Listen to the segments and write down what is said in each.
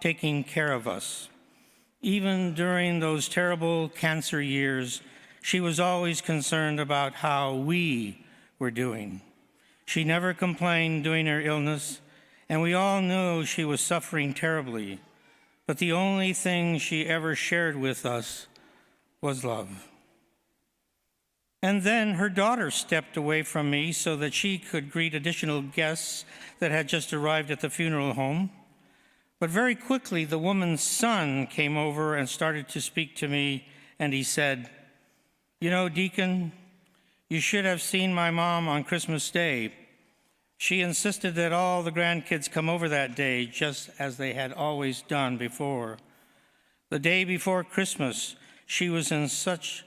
taking care of us. Even during those terrible cancer years, she was always concerned about how we were doing. She never complained during her illness, and we all knew she was suffering terribly. But the only thing she ever shared with us was love. And then her daughter stepped away from me so that she could greet additional guests that had just arrived at the funeral home. But very quickly, the woman's son came over and started to speak to me, and he said, "You know, Deacon, you should have seen my mom on Christmas Day. She insisted that all the grandkids come over that day, just as they had always done before. The day before Christmas, she was in such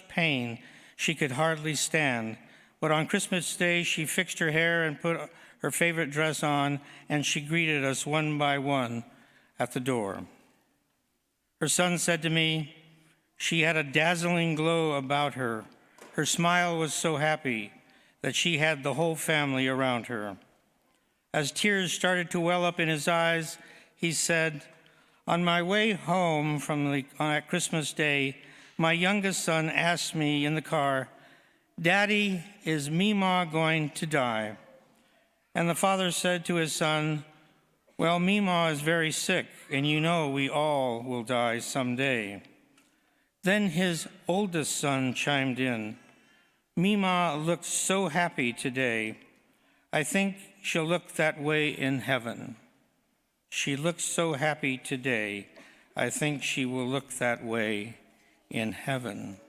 pain she could hardly stand. But on Christmas Day, she fixed her hair and put her favorite dress on, and she greeted us one by one at the door." Her son said to me, she had a dazzling glow about her. Her smile was so happy that she had the whole family around her. As tears started to well up in his eyes, he said, "On my way home on that Christmas Day, my youngest son asked me in the car, 'Daddy, is Mima going to die?' And the father said to his son, 'Well, Mima is very sick, and you know we all will die someday.' Then his oldest son chimed in, 'Mima looks so happy today. I think she'll look that way in heaven. She looks so happy today. I think she will look that way in heaven.'"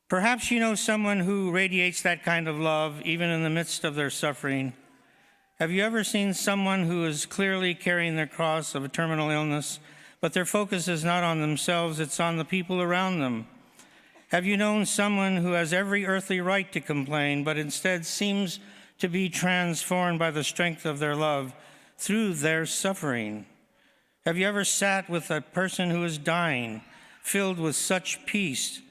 Perhaps you know someone who radiates that kind of love, even in the midst of their suffering. Have you ever seen someone who is clearly carrying their cross of a terminal illness, but their focus is not on themselves, it's on the people around them? Have you known someone who has every earthly right to complain, but instead seems to be transformed by the strength of their love through their suffering? Have you ever sat with a person who is dying, filled with such peace,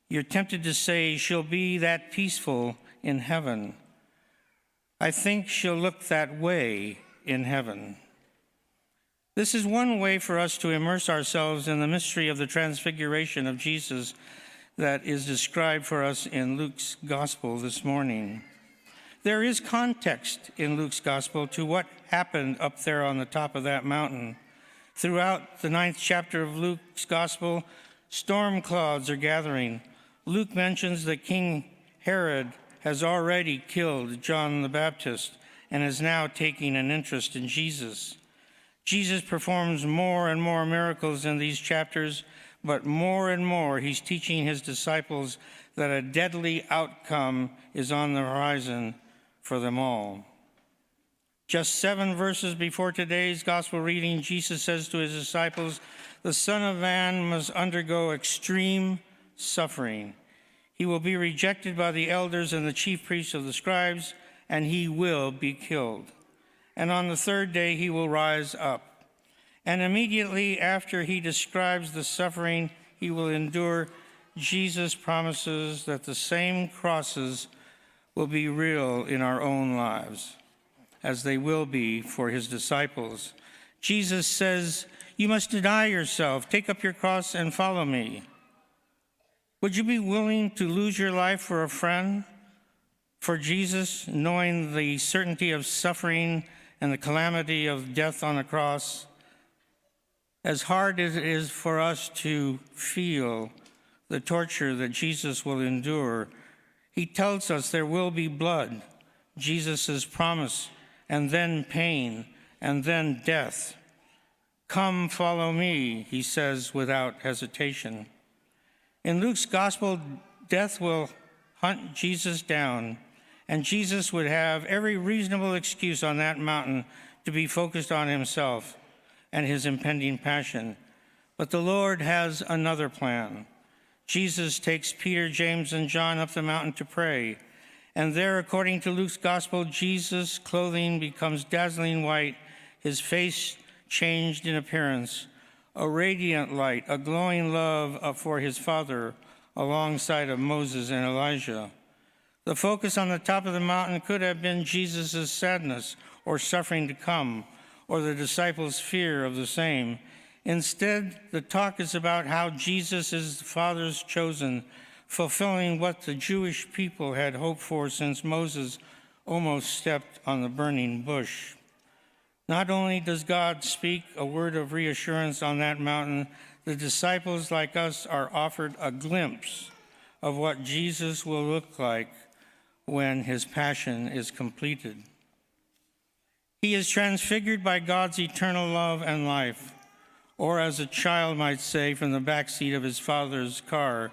you're tempted to say, "She'll be that peaceful in heaven"? I think she'll look that way in heaven. This is one way for us to immerse ourselves in the mystery of the transfiguration of Jesus that is described for us in Luke's gospel this morning. There is context in Luke's gospel to what happened up there on the top of that mountain. Throughout the 9th chapter of Luke's gospel, storm clouds are gathering. Luke mentions that King Herod has already killed John the Baptist and is now taking an interest in Jesus. Jesus performs more and more miracles in these chapters, but more and more he's teaching his disciples that a deadly outcome is on the horizon for them all. Just 7 verses before today's gospel reading, Jesus says to his disciples, "The Son of Man must undergo extreme suffering. He will be rejected by the elders and the chief priests of the scribes, and he will be killed. And on the 3rd day he will rise up." And immediately after he describes the suffering he will endure, Jesus promises that the same crosses will be real in our own lives, as they will be for his disciples. Jesus says, "You must deny yourself, take up your cross and follow me." Would you be willing to lose your life for a friend, for Jesus, knowing the certainty of suffering and the calamity of death on the cross? As hard as it is for us to feel the torture that Jesus will endure, he tells us there will be blood, Jesus' promise, and then pain, and then death. "Come, follow me," he says without hesitation. In Luke's gospel, death will hunt Jesus down, and Jesus would have every reasonable excuse on that mountain to be focused on himself and his impending passion. But the Lord has another plan. Jesus takes Peter, James, and John up the mountain to pray, and there, according to Luke's gospel, Jesus' clothing becomes dazzling white, his face changed in appearance, a radiant light, a glowing love for his Father alongside of Moses and Elijah. The focus on the top of the mountain could have been Jesus' sadness or suffering to come, or the disciples' fear of the same. Instead, the talk is about how Jesus is the Father's chosen, fulfilling what the Jewish people had hoped for since Moses almost stepped on the burning bush. Not only does God speak a word of reassurance on that mountain, the disciples, like us, are offered a glimpse of what Jesus will look like when his passion is completed. He is transfigured by God's eternal love and life, or as a child might say from the backseat of his father's car,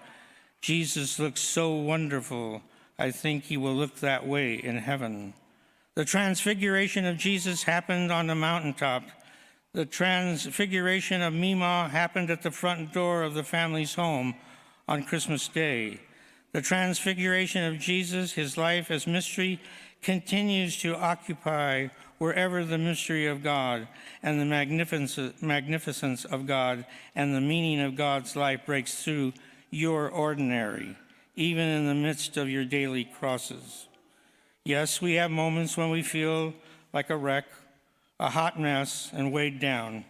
Jesus looks so wonderful, I think he will look that way in heaven. The transfiguration of Jesus happened on the mountaintop. The transfiguration of Mima happened at the front door of the family's home on Christmas Day. The transfiguration of Jesus, his life as mystery, continues to occupy wherever the mystery of God and the magnificence of God and the meaning of God's life breaks through your ordinary, even in the midst of your daily crosses. Yes, we have moments when we feel like a wreck, a hot mess, and weighed down.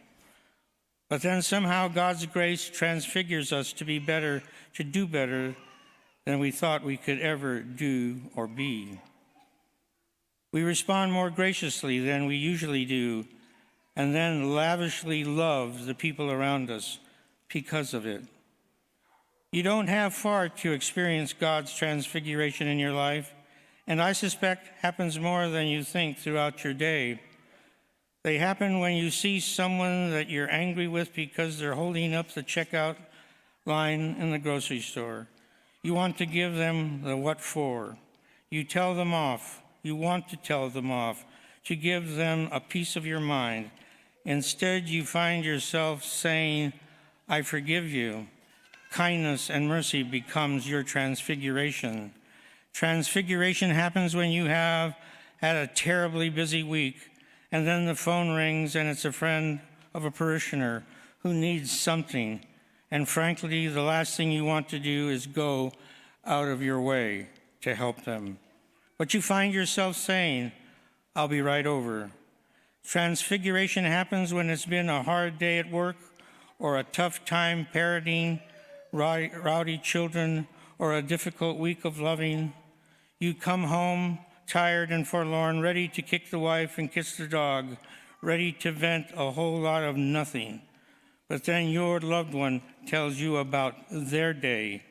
But then somehow God's grace transfigures us to be better, to do better than we thought we could ever do or be. We respond more graciously than we usually do, and then lavishly love the people around us because of it. You don't have far to experience God's transfiguration in your life, and I suspect happens more than you think throughout your day. They happen when you see someone that you're angry with because they're holding up the checkout line in the grocery store. You want to give them the what for. You tell them off. You want to tell them off, to give them a piece of your mind. Instead, you find yourself saying, I forgive you. Kindness and mercy becomes your transfiguration. Transfiguration happens when you have had a terribly busy week, and then the phone rings and it's a friend of a parishioner who needs something. And frankly, the last thing you want to do is go out of your way to help them. But you find yourself saying, I'll be right over. Transfiguration happens when it's been a hard day at work or a tough time parenting rowdy children or a difficult week of loving. You come home tired and forlorn, ready to kick the wife and kiss the dog, ready to vent a whole lot of nothing. But then your loved one tells you about their day,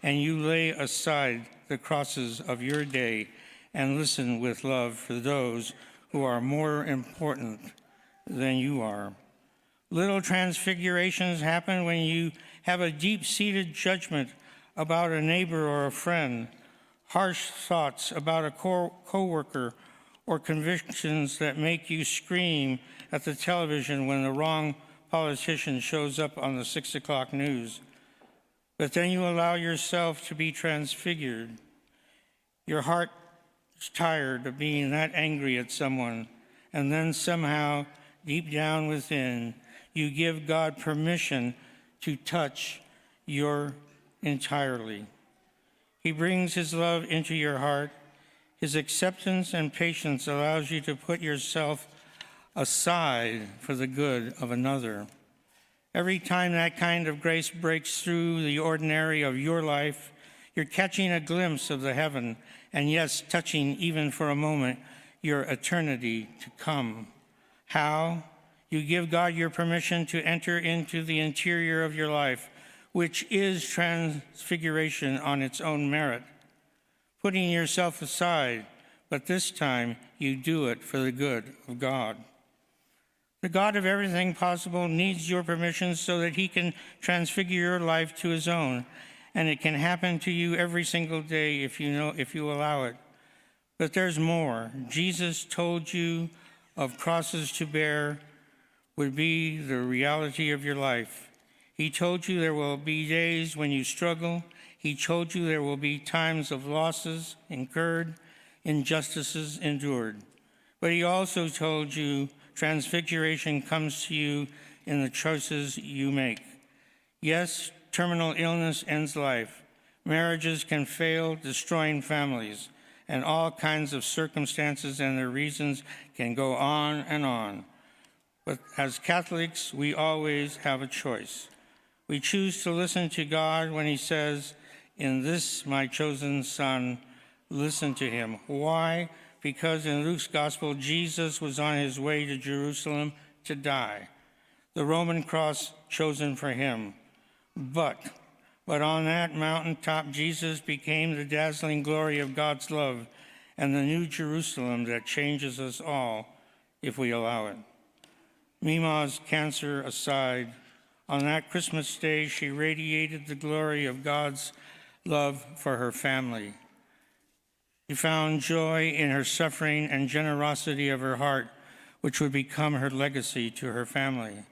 and you lay aside the crosses of your day and listen with love for those who are more important than you are. Little transfigurations happen when you have a deep-seated judgment about a neighbor or a friend, harsh thoughts about a co-worker, or convictions that make you scream at the television when the wrong politician shows up on the 6 o'clock news. But then you allow yourself to be transfigured. Your heart is tired of being that angry at someone, and then somehow, deep down within, you give God permission to touch your entirely. He brings his love into your heart. His acceptance and patience allows you to put yourself aside for the good of another. Every time that kind of grace breaks through the ordinary of your life, you're catching a glimpse of the heaven, and yes, touching even for a moment your eternity to come. How? You give God your permission to enter into the interior of your life, which is transfiguration on its own merit. Putting yourself aside, but this time you do it for the good of God. The God of everything possible needs your permission so that he can transfigure your life to his own, and it can happen to you every single day if you allow it. But there's more. Jesus told you of crosses to bear would be the reality of your life. He told you there will be days when you struggle. He told you there will be times of losses incurred, injustices endured. But he also told you transfiguration comes to you in the choices you make. Yes, terminal illness ends life. Marriages can fail, destroying families. and all kinds of circumstances and their reasons can go on and on. But as Catholics, we always have a choice. We choose to listen to God when he says, "In this, my chosen son, listen to him." Why? Because in Luke's gospel, Jesus was on his way to Jerusalem to die, the Roman cross chosen for him. But on that mountaintop, Jesus became the dazzling glory of God's love and the new Jerusalem that changes us all if we allow it. Mima's cancer aside, on that Christmas day, she radiated the glory of God's love for her family. She found joy in her suffering and generosity of her heart, which would become her legacy to her family.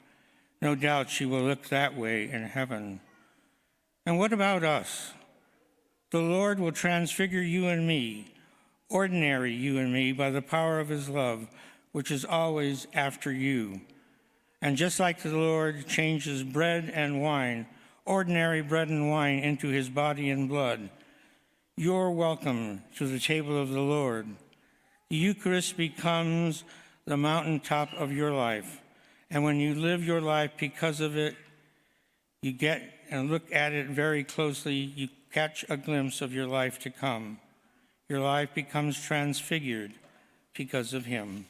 No doubt she will look that way in heaven. And what about us? The Lord will transfigure you and me, ordinary you and me, by the power of his love, which is always after you. And just like the Lord changes bread and wine, ordinary bread and wine, into his body and blood, you're welcome to the table of the Lord. The Eucharist becomes the mountaintop of your life. And when you live your life because of it, you get and look at it very closely, you catch a glimpse of your life to come. Your life becomes transfigured because of him.